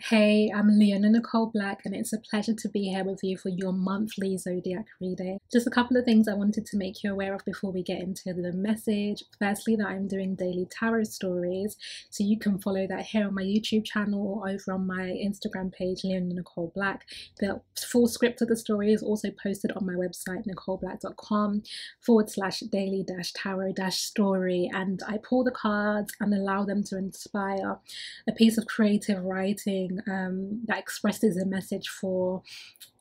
Hey, I'm Leona Nicole Black, and it's a pleasure to be here with you for your monthly zodiac reading. Just a couple of things I wanted to make you aware of before we get into the message. Firstly, that I'm doing daily tarot stories, so you can follow that here on my YouTube channel or over on my Instagram page, Leona Nicole Black. The full script of the story is also posted on my website, nicoleblack.com/daily-tarot-story, and I pull the cards and allow them to inspire a piece of creative writing that expresses a message for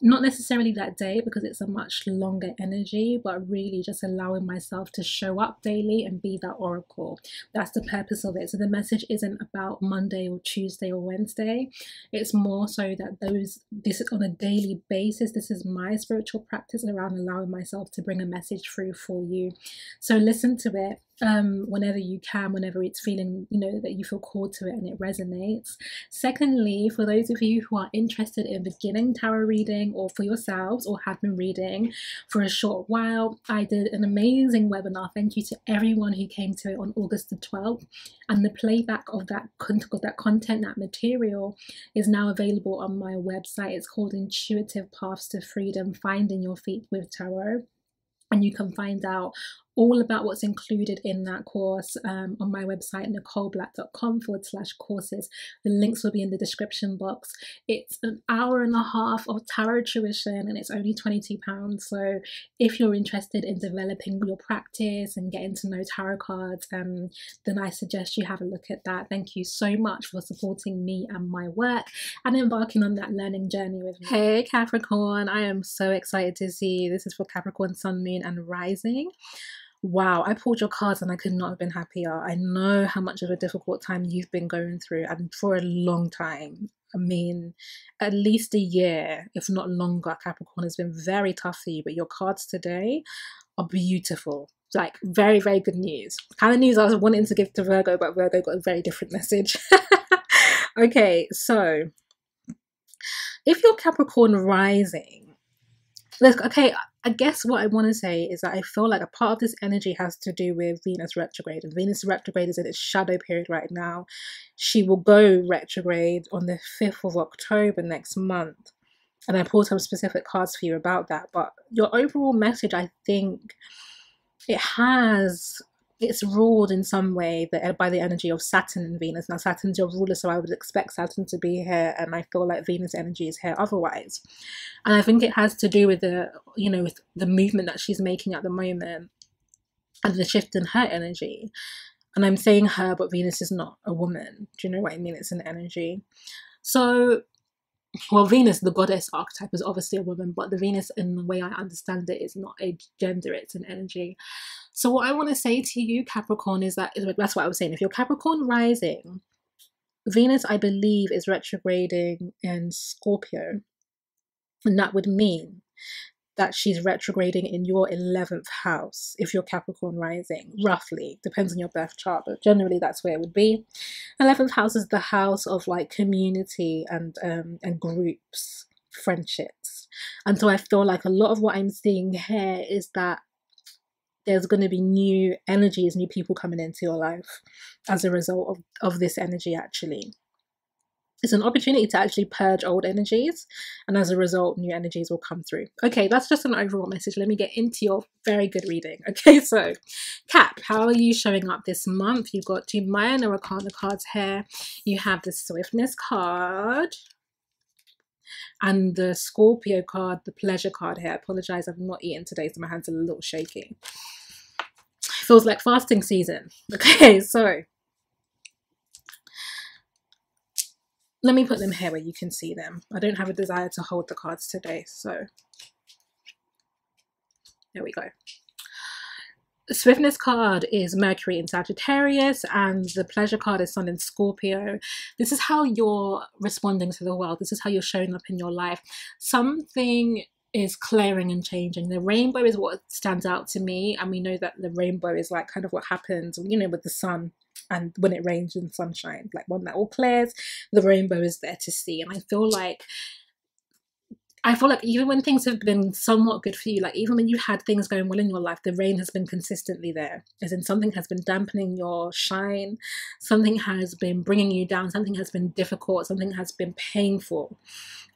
not necessarily that day because it's a much longer energy, but really just allowing myself to show up daily and be that oracle. That's the purpose of it. So the message isn't about Monday or Tuesday or Wednesday. It's more so that this is on a daily basis. This is my spiritual practice around allowing myself to bring a message through for you. So listen to it whenever you can, whenever it's feeling, that you feel called to it and it resonates. Secondly, for those of you who are interested in beginning tarot reading or for yourselves or have been reading for a short while, I did an amazing webinar. Thank you to everyone who came to it on August the 12th, and the playback of that content, that material is now available on my website. It's called Intuitive Paths to Freedom, Finding Your Feet with Tarot. And you can find out all about what's included in that course on my website, nicoleblack.com/courses. The links will be in the description box. It's an hour and a half of tarot tuition and it's only £22. So if you're interested in developing your practice and getting to know tarot cards, then I suggest you have a look at that. Thank you so much for supporting me and my work and embarking on that learning journey with me. Hey Capricorn, I am so excited to see you. This is for Capricorn, Sun, Moon and Rising. Wow, I pulled your cards and I could not have been happier. I know how much of a difficult time you've been going through, and for a long time. I mean, at least a year, if not longer, Capricorn has been very tough for you, but your cards today are beautiful. Like, very, very good news. Kind of news I was wanting to give to Virgo, but Virgo got a very different message. Okay, so if you're Capricorn rising, okay, I guess what I want to say is that I feel like a part of this energy has to do with Venus retrograde, and Venus retrograde is in its shadow period right now. She will go retrograde on the 5th of October next month, and I pulled some specific cards for you about that. But your overall message, I think it's ruled in some way by the energy of Saturn and Venus. Now Saturn's your ruler, so I would expect Saturn to be here, and I feel like Venus energy is here otherwise. And I think it has to do with with the movement that she's making at the moment and the shift in her energy. And I'm saying her, but Venus is not a woman. Do you know what I mean? It's an energy. So, well, Venus, the goddess archetype, is obviously a woman, but the Venus, in the way I understand it, is not a gender, it's an energy. So what I want to say to you, Capricorn, is that's what I was saying. If you're Capricorn rising, Venus, I believe, is retrograding in Scorpio. And that would mean that she's retrograding in your 11th house if you're Capricorn rising, roughly. Depends on your birth chart, but generally that's where it would be. 11th house is the house of like community and groups, friendships. And so I feel like a lot of what I'm seeing here is that there's going to be new energies, new people coming into your life as a result of this energy. Actually, it's an opportunity to actually purge old energies, and as a result, new energies will come through. Okay, that's just an overall message. Let me get into your very good reading. Okay, so Cap, how are you showing up this month? You've got 2 minor arcana cards here. You have the Swiftness card and the Scorpio card, the Pleasure card here. I apologize, I've not eaten today, so my hands are a little shaky. Feels like fasting season. Okay, so let me put them here where you can see them. I don't have a desire to hold the cards today, so there we go. The Swiftness card is Mercury in Sagittarius, and the Pleasure card is Sun in Scorpio. This is how you're responding to the world. This is how you're showing up in your life. Something is clearing and changing. The rainbow is what stands out to me, and we know that the rainbow is like kind of what happens, with the sun and when it rains and sunshine. Like when that all clears, the rainbow is there to see. And I feel like I feel like even when things have been somewhat good for you, like even when you had things going well in your life, the rain has been consistently there. As in, something has been dampening your shine, something has been bringing you down, something has been difficult, something has been painful,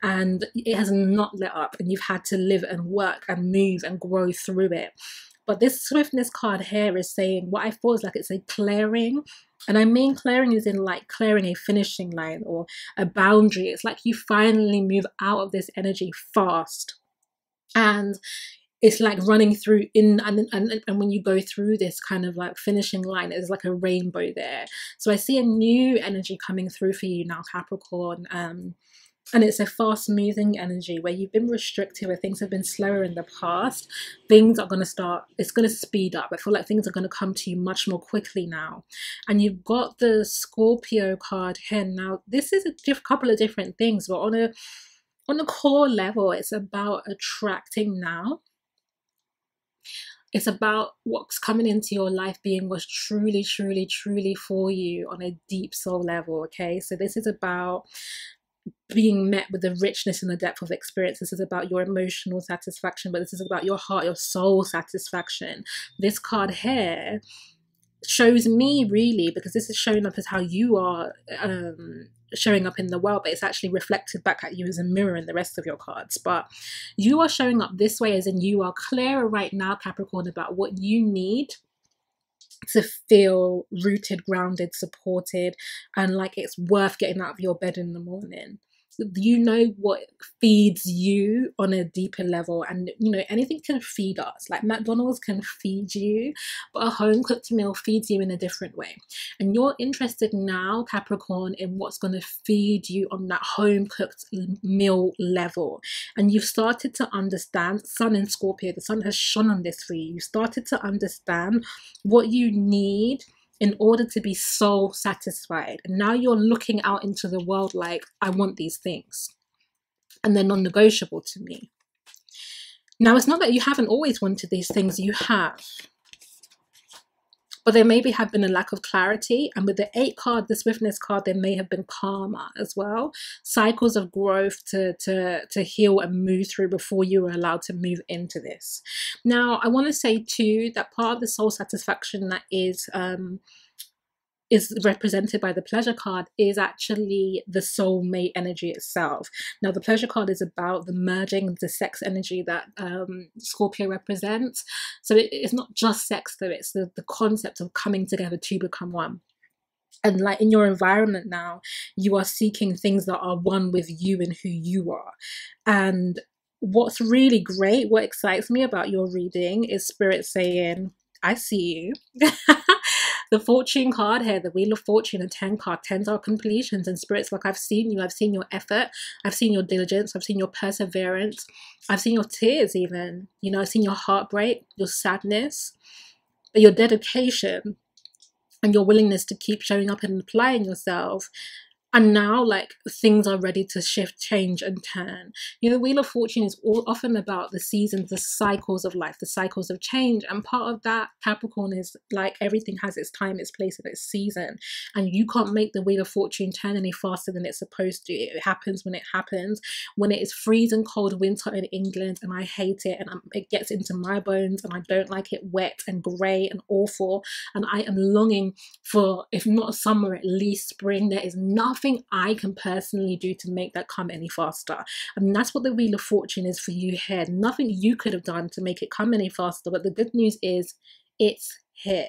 and it has not let up, and you've had to live and work and move and grow through it. But this swiftness card here is saying what I feel is like it's a clearing. And I mean clearing is in like clearing a finishing line or a boundary. It's like you finally move out of this energy fast. And it's like running through in and when you go through this kind of like finishing line, there's like a rainbow there. So I see a new energy coming through for you now, Capricorn. And it's a fast moving energy where you've been restricted, where things have been slower in the past. Things are going to start, it's going to speed up. I feel like things are going to come to you much more quickly now. And you've got the Scorpio card here. Now, this is a couple of different things, but on a core level, it's about attracting now. It's about what's coming into your life being what's truly, truly, truly for you on a deep soul level, okay? So this is about being met with the richness and the depth of experience. This is about your emotional satisfaction, but this is about your heart, your soul satisfaction. This card here shows me really, because this is showing up as how you are showing up in the world, but it's actually reflected back at you as a mirror in the rest of your cards. But you are showing up this way, as in you are clearer right now, Capricorn, about what you need to feel rooted, grounded, supported, and like it's worth getting out of your bed in the morning. You know what feeds you on a deeper level, and you know anything can feed us. Like McDonald's can feed you, but a home cooked meal feeds you in a different way. And you're interested now, Capricorn, in what's going to feed you on that home cooked meal level. And you've started to understand, Sun in Scorpio, the sun has shone on this for you. You started to understand what you need in order to be soul satisfied. And now you're looking out into the world like, I want these things. And they're non-negotiable to me. Now, it's not that you haven't always wanted these things, you have. But there maybe have been a lack of clarity. And with the 8 card, the swiftness card, there may have been karma as well. Cycles of growth to heal and move through before you were allowed to move into this. Now, I want to say too, that part of the soul satisfaction that is represented by the pleasure card is actually the soulmate energy itself. Now, the pleasure card is about the merging, the sex energy that Scorpio represents. So it's not just sex though, it's the concept of coming together to become one. And like in your environment now, you are seeking things that are one with you and who you are. And what's really great, what excites me about your reading is Spirit saying, I see you. The fortune card here, the Wheel of Fortune, and 10 card. 10s are completions, and Spirit's like, I've seen you, I've seen your effort, I've seen your diligence, I've seen your perseverance, I've seen your tears even, you know, I've seen your heartbreak, your sadness, but your dedication and your willingness to keep showing up and applying yourself. And now, like, things are ready to shift, change, and turn. You know, the Wheel of Fortune is often about the seasons, the cycles of life, the cycles of change. And part of that, Capricorn, is like everything has its time, its place, and its season. And you can't make the Wheel of Fortune turn any faster than it's supposed to. It happens when it happens. When it is freezing cold winter in England, and I hate it, and it gets into my bones, and I don't like it wet and grey and awful. And I am longing for, if not summer, at least spring. There is nothing I can personally do to make that come any faster. And that's what the Wheel of Fortune is for you here. Nothing you could have done to make it come any faster, but the good news is it's here.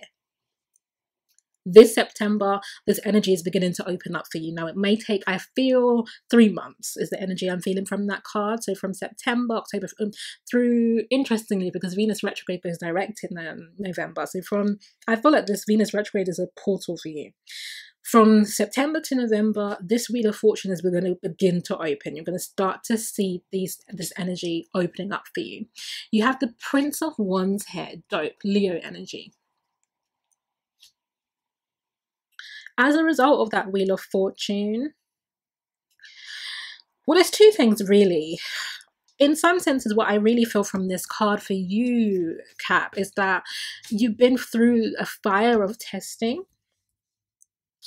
This September, this energy is beginning to open up for you. Now, it may take, I feel, 3 months is the energy I'm feeling from that card. So from September, October, through, interestingly, because Venus retrograde goes direct in November. So I feel like this Venus retrograde is a portal for you. From September to November, this Wheel of Fortune is going to begin to open. You're going to start to see this energy opening up for you. You have the Prince of Wands here, dope, Leo energy. As a result of that Wheel of Fortune, well, there's 2 things really. In some senses, what I really feel from this card for you, Cap, is that you've been through a fire of testing.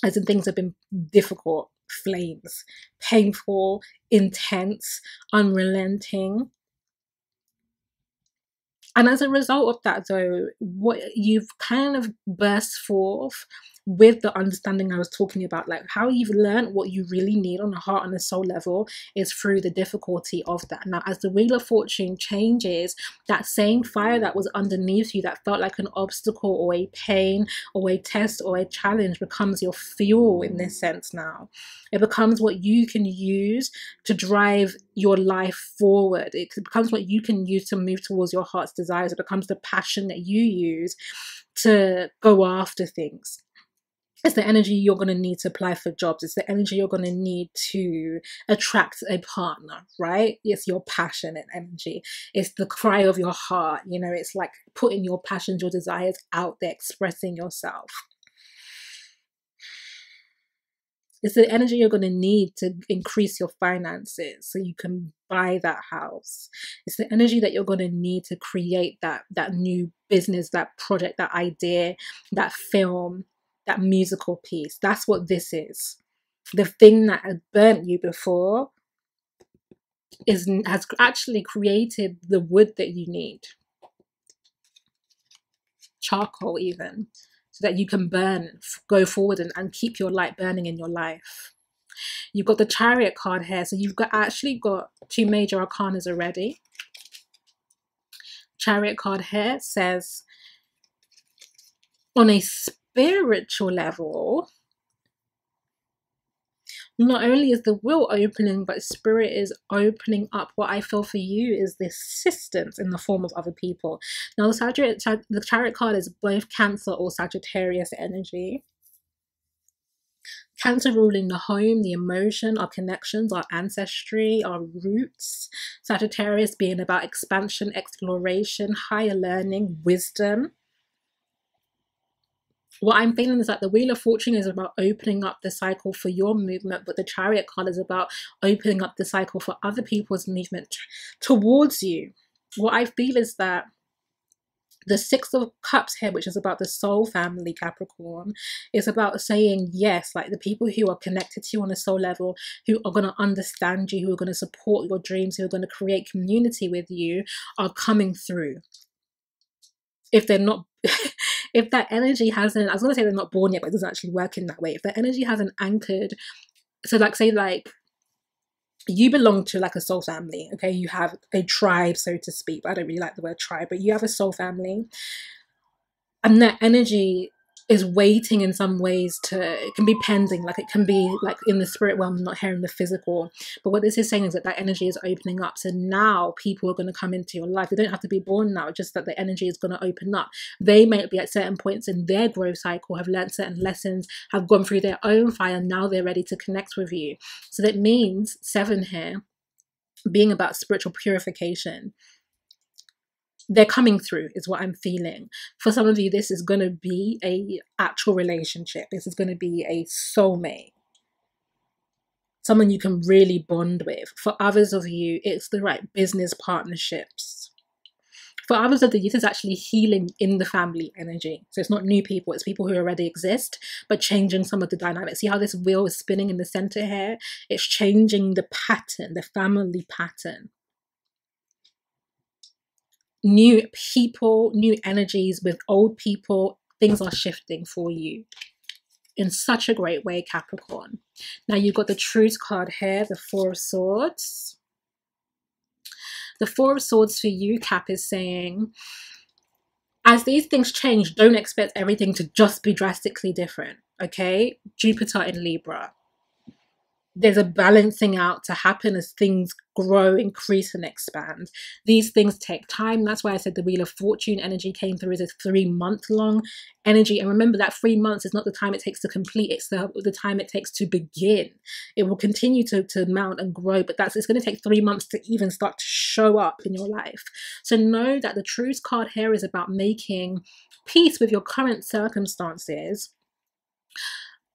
As in, things have been difficult, flames, painful, intense, unrelenting. And as a result of that, though, what you've kind of burst forth with the understanding I was talking about, like how you've learned what you really need on a heart and a soul level is through the difficulty of that. Now, as the Wheel of Fortune changes, that same fire that was underneath you that felt like an obstacle or a pain or a test or a challenge becomes your fuel in this sense now. It becomes what you can use to drive your life forward. It becomes what you can use to move towards your heart's desires. It becomes the passion that you use to go after things. It's the energy you're going to need to apply for jobs. It's the energy you're going to need to attract a partner, right? It's your passionate energy. It's the cry of your heart. You know, it's like putting your passions, your desires out there, expressing yourself. It's the energy you're going to need to increase your finances so you can buy that house. It's the energy that you're going to need to create that new business, that project, that idea, that film, that musical piece. That's what this is. The thing that had burnt you before has actually created the wood that you need. Charcoal even. So that you can burn, go forward and keep your light burning in your life. You've got the Chariot card here. So you've actually got 2 major arcanas already. Chariot card here says, on a spiritual level, not only is the will opening, but spirit is opening up. What I feel for you is the assistance in the form of other people. Now, the Chariot card is both Cancer or Sagittarius energy. Cancer ruling the home, the emotion, our connections, our ancestry, our roots. Sagittarius being about expansion, exploration, higher learning, wisdom. What I'm feeling is that the Wheel of Fortune is about opening up the cycle for your movement, but the Chariot card is about opening up the cycle for other people's movement towards you. What I feel is that the 6 of Cups here, which is about the soul family, Capricorn, is about saying yes, like the people who are connected to you on a soul level, who are going to understand you, who are going to support your dreams, who are going to create community with you, are coming through. If they're not... If that energy hasn't, I was going to say they're not born yet, but it doesn't actually work in that way. If that energy hasn't anchored, so like say like you belong to like a soul family, okay? You have a tribe, so to speak. But I don't really like the word tribe, but you have a soul family. And that energy is waiting in some ways to, it can be pending, like it can be like in the spirit realm, not here in the physical. But what this is saying is that that energy is opening up. So now people are going to come into your life. They don't have to be born now, just that the energy is going to open up. They may be at certain points in their growth cycle, have learned certain lessons, have gone through their own fire. Now they're ready to connect with you. So that means 7 here, being about spiritual purification. They're coming through is what I'm feeling. For some of you, this is going to be a actual relationship. This is going to be a soulmate. Someone you can really bond with. For others of you, it's the right business partnerships. For others of you, this is actually healing in the family energy. So it's not new people, it's people who already exist, but changing some of the dynamics. See how this wheel is spinning in the center here? It's changing the pattern, the family pattern. New people, new energies with old people, things are shifting for you in such a great way, Capricorn. Now you've got the Truth card here, the 4 of Swords. The 4 of Swords for you, Cap, is saying, as these things change, don't expect everything to just be drastically different, okay? Jupiter in Libra. There's a balancing out to happen as things grow, increase, and expand. These things take time. That's why I said the Wheel of Fortune energy came through as a 3-month-long energy. And remember that 3 months is not the time it takes to complete. It's the time it takes to begin. It will continue to mount and grow, but it's going to take 3 months to even start to show up in your life. So know that the Truth card here is about making peace with your current circumstances,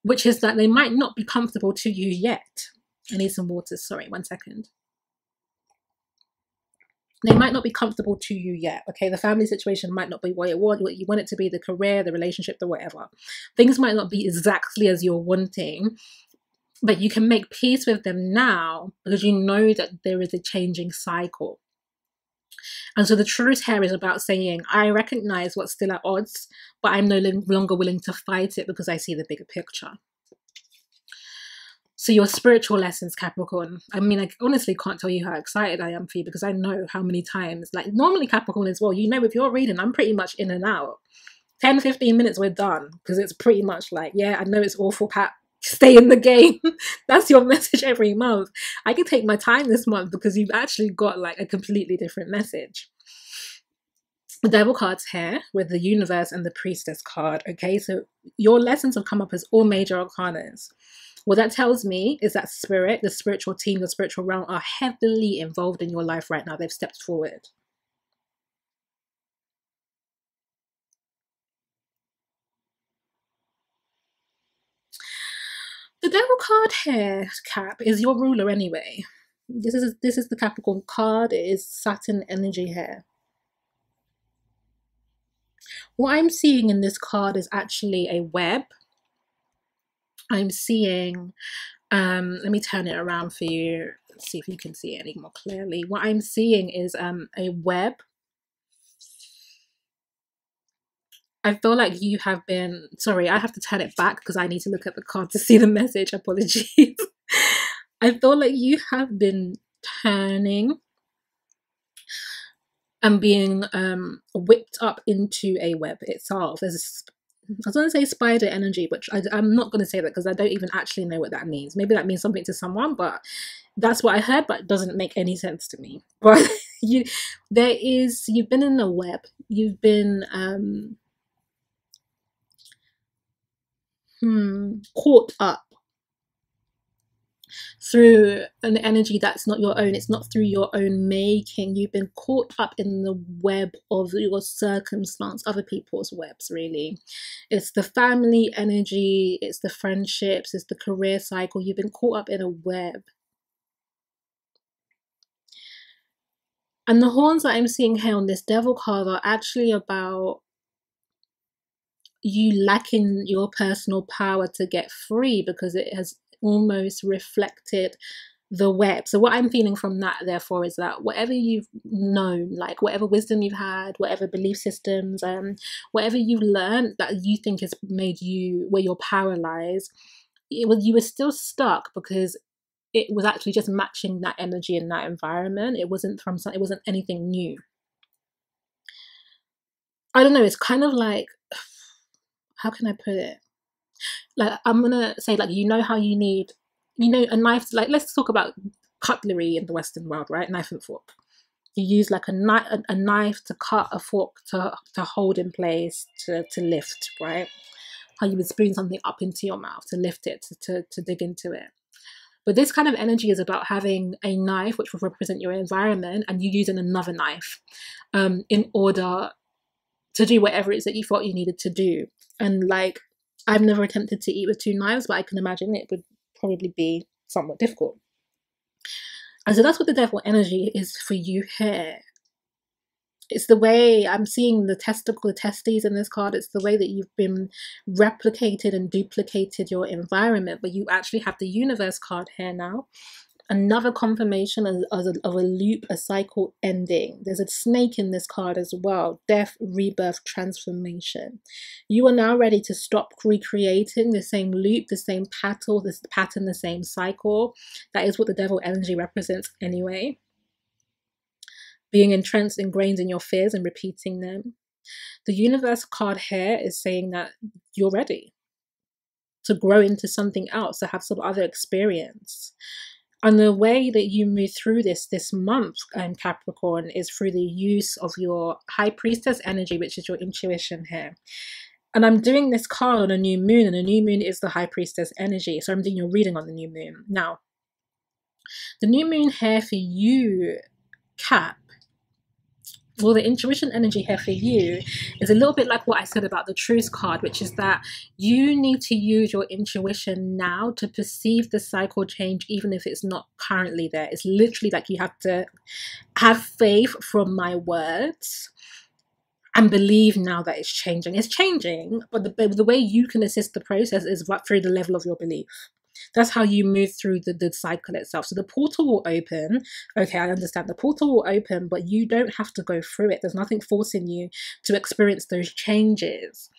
which is that they might not be comfortable to you yet. I need some water, sorry, 1 second. They might not be comfortable to you yet, okay? The family situation might not be what you want it to be, the career, the relationship, the whatever. Things might not be exactly as you're wanting, But you can make peace with them now because you know that there is a changing cycle. And so the truth here is about saying, I recognize what's still at odds, but I'm no longer willing to fight it because I see the bigger picture. So your spiritual lessons, Capricorn. I mean, I honestly can't tell you how excited I am for you because I know how many times, like normally Capricorn as well, you know, with your reading, I'm pretty much in and out. 10, 15 minutes, we're done because it's pretty much like, yeah, I know it's awful, Cap. Stay in the game. That's your message every month. I can take my time this month because you've actually got like a completely different message. The Devil card's here with the Universe and the Priestess card. Okay, so your lessons have come up as all major arcanas. What that tells me is that spirit, the spiritual team, the spiritual realm are heavily involved in your life right now. They've stepped forward. The Devil card here, Cap, is your ruler anyway. This is the Capricorn card. It is Saturn energy here. What I'm seeing in this card is actually a web. I'm seeing, let me turn it around for you. Let's see if you can see it any more clearly. What I'm seeing is a web. I feel like you have been, sorry, I have to turn it back because I need to look at the card to see the message. Apologies. I feel like you have been turning and being whipped up into a web itself. There's, I was going to say spider energy, but I'm not going to say that because I don't even actually know what that means. Maybe that means something to someone, but that's what I heard, but it doesn't make any sense to me. But you've been in a web. You've been caught up through an energy that's not your own. It's not through your own making. You've been caught up in the web of your circumstance, other people's webs, really. It's the family energy, it's the friendships, it's the career cycle. You've been caught up in a web. And the horns that I'm seeing here on this Devil card are actually about you lacking your personal power to get free because it has almost reflected the web. So what I'm feeling from that, therefore, is that whatever you've known, like whatever wisdom you've had, whatever belief systems, whatever you've learned that you think has made you where your power lies, you were still stuck because it was actually just matching that energy in that environment. It wasn't anything new. I don't know. It's kind of like, how can I put it? Like, I'm gonna say, like, you know how you need, a knife. Like, let's talk about cutlery in the Western world, right? Knife and fork. You use like a knife to cut, a fork to hold in place, to lift, right? How you would spoon something up into your mouth to lift it, to dig into it. But this kind of energy is about having a knife which will represent your environment, and you using another knife in order to do whatever it is that you thought you needed to do. And like, I've never attempted to eat with two knives, but I can imagine it would probably be somewhat difficult. And so that's what the Devil energy is for you here. It's the way I'm seeing the testes in this card. It's the way that you've been replicated and duplicated your environment, but you actually have the Universe card here now. Another confirmation of a loop, a cycle ending. There's a snake in this card as well. Death, rebirth, transformation. You are now ready to stop recreating the same loop, the same pattern, the same cycle. That is what the Devil energy represents anyway. Being entrenched, ingrained in your fears and repeating them. The Universe card here is saying that you're ready to grow into something else, to have some other experience. And the way that you move through this month, Capricorn, is through the use of your High Priestess energy, which is your intuition here. And I'm doing this card on a new moon, and a new moon is the High Priestess energy. So I'm doing your reading on the new moon. Now, the new moon here for you, Cap, well, the intuition energy here for you is a little bit like what I said about the Truth card, which is that you need to use your intuition now to perceive the cycle change, even if it's not currently there. It's literally like you have to have faith from my words and believe now that it's changing. It's changing, but the way you can assist the process is through the level of your belief. That's how you move through the cycle itself. So the portal will open. Okay, I understand. The portal will open, but you don't have to go through it. There's nothing forcing you to experience those changes.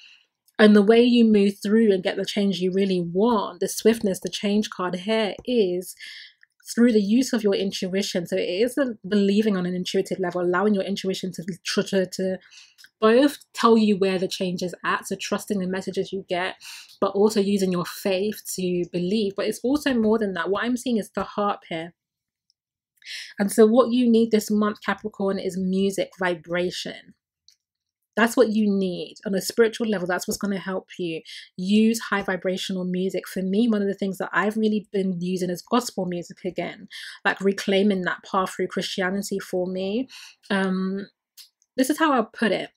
And the way you move through and get the change you really want, the swiftness, the change card here, is through the use of your intuition. So it is the believing on an intuitive level, allowing your intuition to both tell you where the change is at, so trusting the messages you get, but also using your faith to believe. But it's also more than that. What I'm seeing is the harp here. And so what you need this month, Capricorn, is music, vibration. That's what you need on a spiritual level. That's what's going to help you use high vibrational music. For me, one of the things that I've really been using is gospel music again, like reclaiming that path through Christianity for me. This is how I'll put it.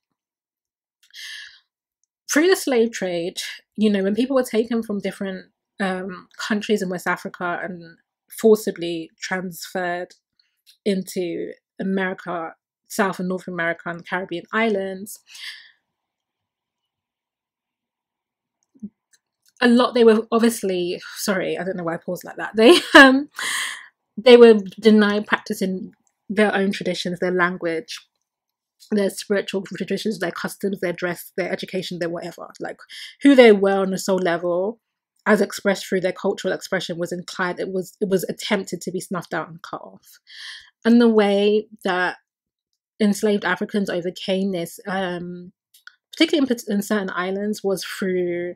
Through the slave trade, you know, when people were taken from different countries in West Africa and forcibly transferred into America, South and North America and the Caribbean islands, a lot, they were obviously, sorry, I don't know why I paused like that. They were denied practicing their own traditions, their language, their spiritual traditions, their customs, their dress, their education, their whatever. Like who they were on a soul level, as expressed through their cultural expression, was inclined. It was attempted to be snuffed out and cut off. And the way that enslaved Africans overcame this, particularly in certain islands, was through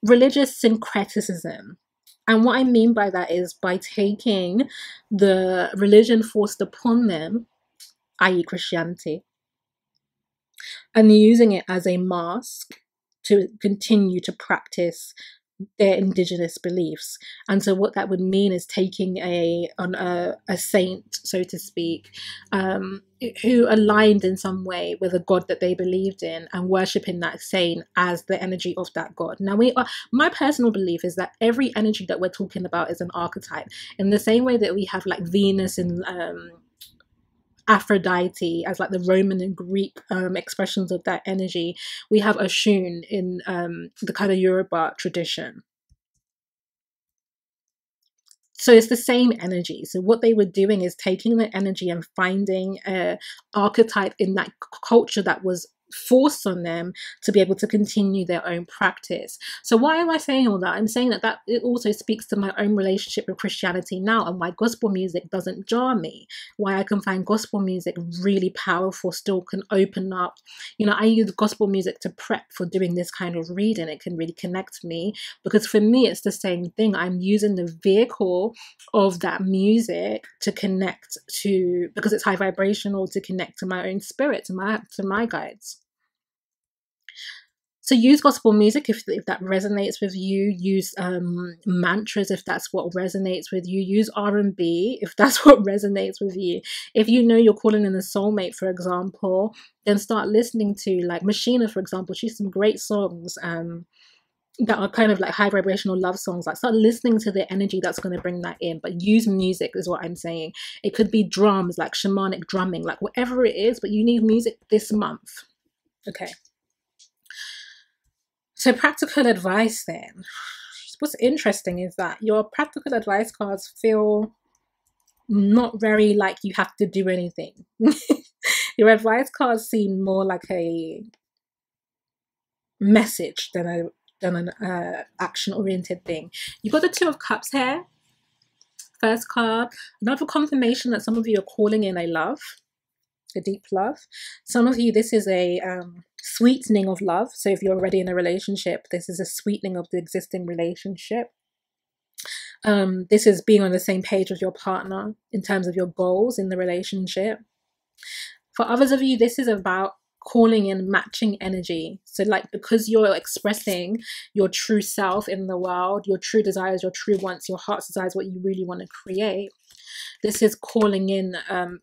religious syncretism. And what I mean by that is by taking the religion forced upon them, i.e. Christianity, and using it as a mask to continue to practice their indigenous beliefs. And so what that would mean is taking a saint, so to speak, who aligned in some way with a god that they believed in, and worshipping that saint as the energy of that god. Now, my personal belief is that every energy that we're talking about is an archetype, in the same way that we have like Venus and Aphrodite as like the Roman and Greek expressions of that energy. We have Oshun in the kind of Yoruba tradition. So it's the same energy. So what they were doing is taking the energy and finding an archetype in that culture that was forced on them to be able to continue their own practice. So why am I saying all that? I'm saying that it also speaks to my own relationship with Christianity now, and why gospel music doesn't jar me, why I can find gospel music really powerful, still can open up. You know, I use gospel music to prep for doing this kind of reading. It can really connect me, because for me it's the same thing. I'm using the vehicle of that music to connect to, because it's high vibrational, to connect to my own spirit, to my guides. So use gospel music if that resonates with you. Use mantras if that's what resonates with you. Use R&B if that's what resonates with you. If you know you're calling in a soulmate, for example, then start listening to like Machina, for example. She's some great songs that are kind of like high vibrational love songs. Like start listening to the energy that's going to bring that in. But use music is what I'm saying. It could be drums, like shamanic drumming, like whatever it is, but you need music this month. Okay. So practical advice then. What's interesting is that your practical advice cards feel not very like you have to do anything. Your advice cards seem more like a message than an action-oriented thing. You've got the Two of Cups here. First card, another confirmation that some of you are calling in a love, a deep love. Some of you, this is a sweetening of love. So if you're already in a relationship, this is a sweetening of the existing relationship. This is being on the same page with your partner in terms of your goals in the relationship. For others of you, this is about calling in matching energy. So like, because you're expressing your true self in the world, your true desires, your true wants, your heart's desires, what you really want to create, this is calling in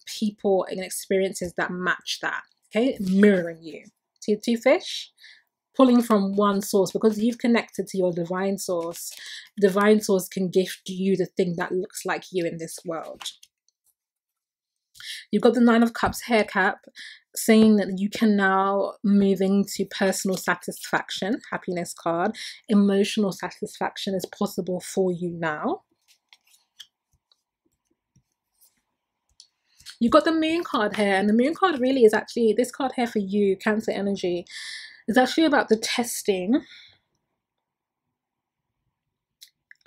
people and experiences that match that. Okay, mirroring you. See the two fish? Pulling from one source, because you've connected to your divine source. Divine source can gift you the thing that looks like you in this world. You've got the Nine of Cups hair cap, saying that you can now move into personal satisfaction, happiness card. Emotional satisfaction is possible for you now. You've got the Moon card here, and the Moon card really is actually, this card here for you, Cancer energy, is actually about the testing.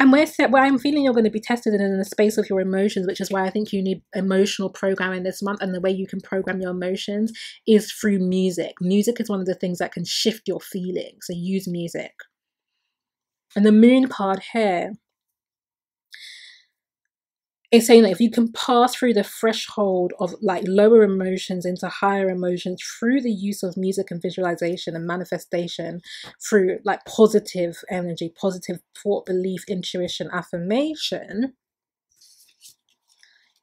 And where I'm feeling you're going to be tested in the space of your emotions, which is why I think you need emotional programming this month. And the way you can program your emotions is through music. Music is one of the things that can shift your feelings. So use music. And the Moon card here is saying that if you can pass through the threshold of like lower emotions into higher emotions through the use of music and visualization and manifestation, through like positive energy, positive thought, belief, intuition, affirmation,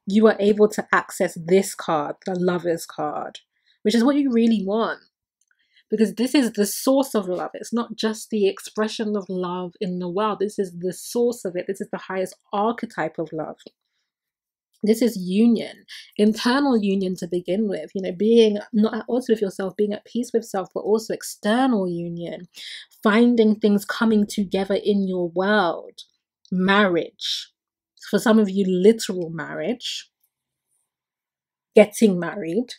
you are able to access this card, the Lover's card, which is what you really want. Because this is the source of love. It's not just the expression of love in the world. This is the source of it. This is the highest archetype of love. This is union, internal union to begin with, you know, being not at odds with yourself, being at peace with self, but also external union, finding things coming together in your world, marriage. For some of you, literal marriage, getting married.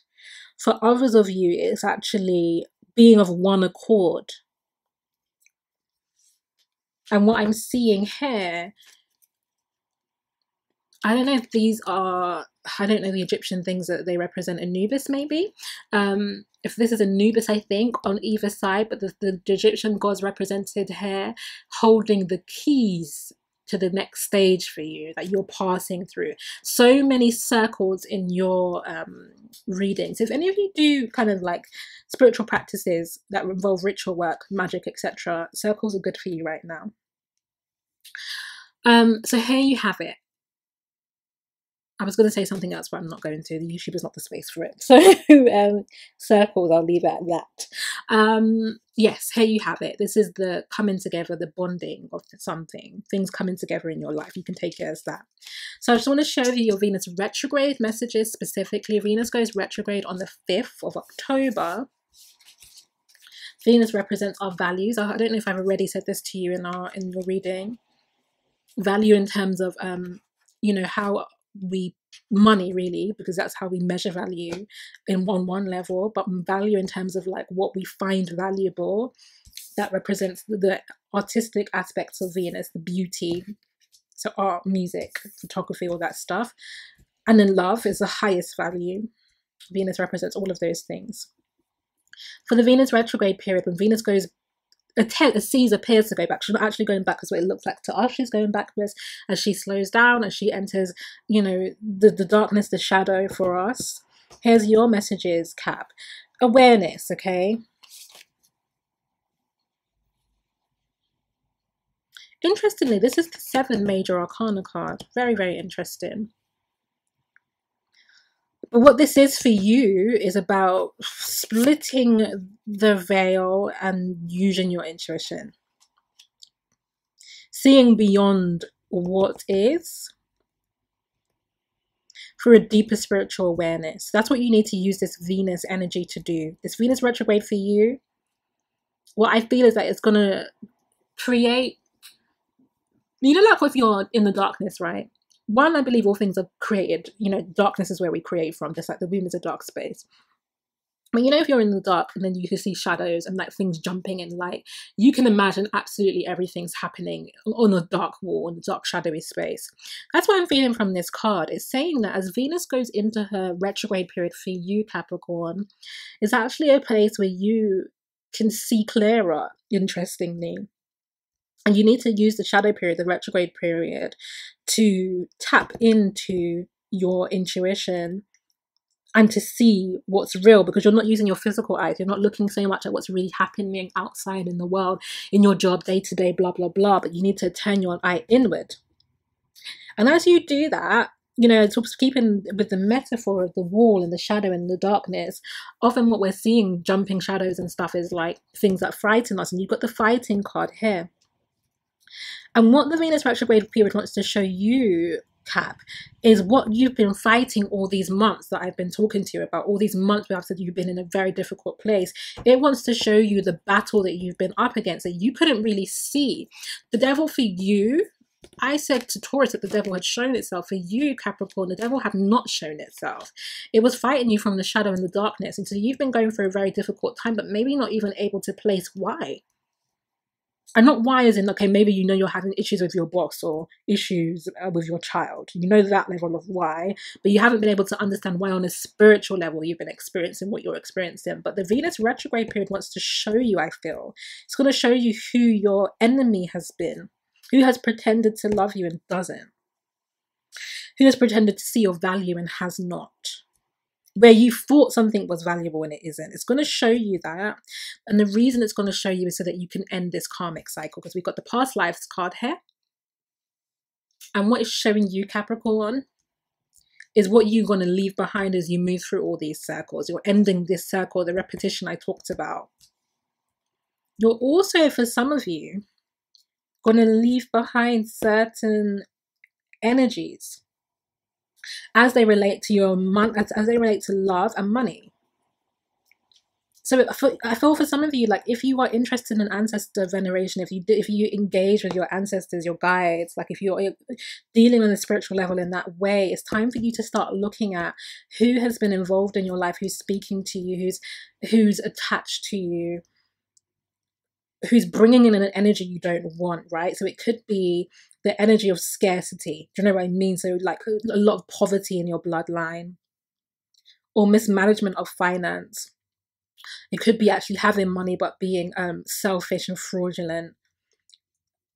For others of you, it's actually being of one accord. And what I'm seeing here, I don't know if these are, I don't know the Egyptian things that they represent. Anubis, maybe. If this is Anubis, I think, on either side, but the Egyptian gods represented here holding the keys to the next stage for you that you're passing through. So many circles in your readings. If any of you do kind of like spiritual practices that involve ritual work, magic, etc., circles are good for you right now. So here you have it. I was going to say something else, but I'm not going to. The YouTube is not the space for it. So circles, I'll leave it at that. Yes, here you have it. This is the coming together, the bonding of something. Things coming together in your life. You can take it as that. So I just want to show you your Venus retrograde messages specifically. Venus goes retrograde on the 5th of October. Venus represents our values. I don't know if I've already said this to you in your reading. Value in terms of, you know, how we money really, because that's how we measure value in one level, but value in terms of like what we find valuable. That represents the artistic aspects of Venus, the beauty, so art, music, photography, all that stuff. And then love is the highest value. Venus represents all of those things. For the Venus retrograde period, when Venus goes, Caesar appears to go back. She's not actually going back as what it looks like to us. She's going backwards as she slows down, as she enters, you know, the darkness, the shadow for us. Here's your messages, Cap. Awareness, okay? Interestingly, this is the 7th major arcana card. Very, very interesting. But what this is for you is about splitting the veil and using your intuition. Seeing beyond what is for a deeper spiritual awareness. That's what you need to use this Venus energy to do. This Venus retrograde for you, what I feel is that it's going to create, you know, like if you're in the darkness, right? One, I believe all things are created. You know, darkness is where we create from, just like the womb is a dark space. But you know, if you're in the dark and then you can see shadows and like things jumping in light, you can imagine absolutely everything's happening on a dark wall, in a dark shadowy space. That's what I'm feeling from this card. It's saying that as Venus goes into her retrograde period for you, Capricorn, it's actually a place where you can see clearer, interestingly. And you need to use the shadow period, the retrograde period, to tap into your intuition and to see what's real, because you're not using your physical eyes. You're not looking so much at what's really happening outside in the world, in your job, day to day, blah, blah, blah. But you need to turn your eye inward. And as you do that, you know, sort of keeping with the metaphor of the wall and the shadow and the darkness, often what we're seeing, jumping shadows and stuff, is like things that frighten us. And you've got the fighting card here. And what the Venus retrograde period wants to show you, Cap, is what you've been fighting all these months that I've been talking to you about, all these months where I've said you've been in a very difficult place. It wants to show you the battle that you've been up against that you couldn't really see. The devil for you, I said to Taurus that the devil had shown itself. For you, Capricorn, the devil had not shown itself. It was fighting you from the shadow and the darkness. And so you've been going through a very difficult time, but maybe not even able to place why. And not why as in, okay, maybe you know you're having issues with your boss or issues with your child. You know that level of why, but you haven't been able to understand why on a spiritual level you've been experiencing what you're experiencing. But the Venus retrograde period wants to show you, I feel. It's going to show you who your enemy has been, who has pretended to love you and doesn't, who has pretended to see your value and has not. Where you thought something was valuable and it isn't. It's going to show you that. And the reason it's going to show you is so that you can end this karmic cycle, because we've got the past lives card here. And what it's showing you, Capricorn, is what you're going to leave behind as you move through all these circles. You're ending this circle, the repetition I talked about. You're also, for some of you, going to leave behind certain energies as they relate to your as they relate to love and money. So I feel for some of you, like if you are interested in ancestor veneration, if you engage with your ancestors, your guides, like if you're dealing on a spiritual level in that way, it's time for you to start looking at who has been involved in your life, who's speaking to you, who's attached to you, who's bringing in an energy you don't want, right? So it could be the energy of scarcity. Do you know what I mean? So like a lot of poverty in your bloodline or mismanagement of finance. It could be actually having money but being selfish and fraudulent.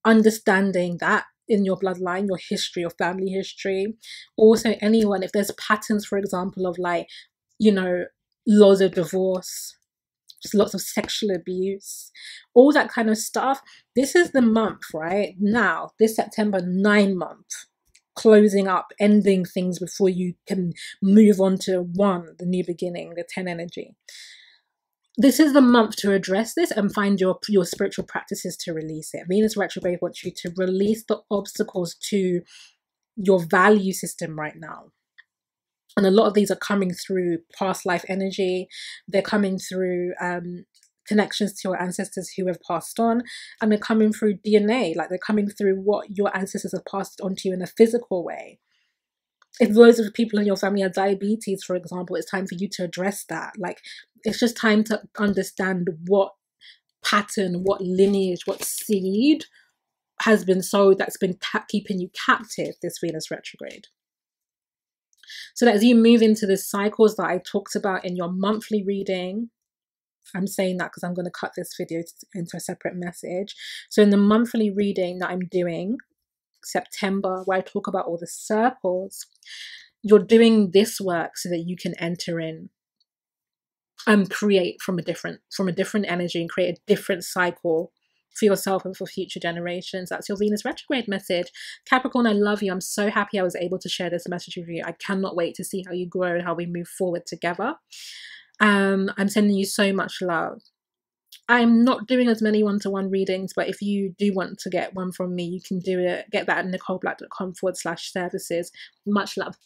Understanding that in your bloodline, your history, your family history. Also anyone, if there's patterns, for example, of like, you know, laws of divorce, lots of sexual abuse, all that kind of stuff. This is the month, right? Now, this September 9 month, closing up, ending things before you can move on to the new beginning, the 10 energy. This is the month to address this and find your spiritual practices to release it. Venus retrograde wants you to release the obstacles to your value system right now. And a lot of these are coming through past life energy. They're coming through connections to your ancestors who have passed on. And they're coming through DNA. Like they're coming through what your ancestors have passed on to you in a physical way. If loads of people in your family have diabetes, for example, it's time for you to address that. Like it's just time to understand what pattern, what lineage, what seed has been sowed that's been keeping you captive, this Venus retrograde. So that as you move into the cycles that I talked about in your monthly reading, I'm saying that because I'm going to cut this video into a separate message. So in the monthly reading that I'm doing, September, where I talk about all the circles, you're doing this work so that you can enter in and create from a different energy and create a different cycle for yourself and for future generations. That's your Venus retrograde message. Capricorn, I love you. I'm so happy I was able to share this message with you. I cannot wait to see how you grow and how we move forward together. I'm sending you so much love. I'm not doing as many one-to-one readings, but if you do want to get one from me, you can do it. Get that at nicoleblack.com/services. Much love.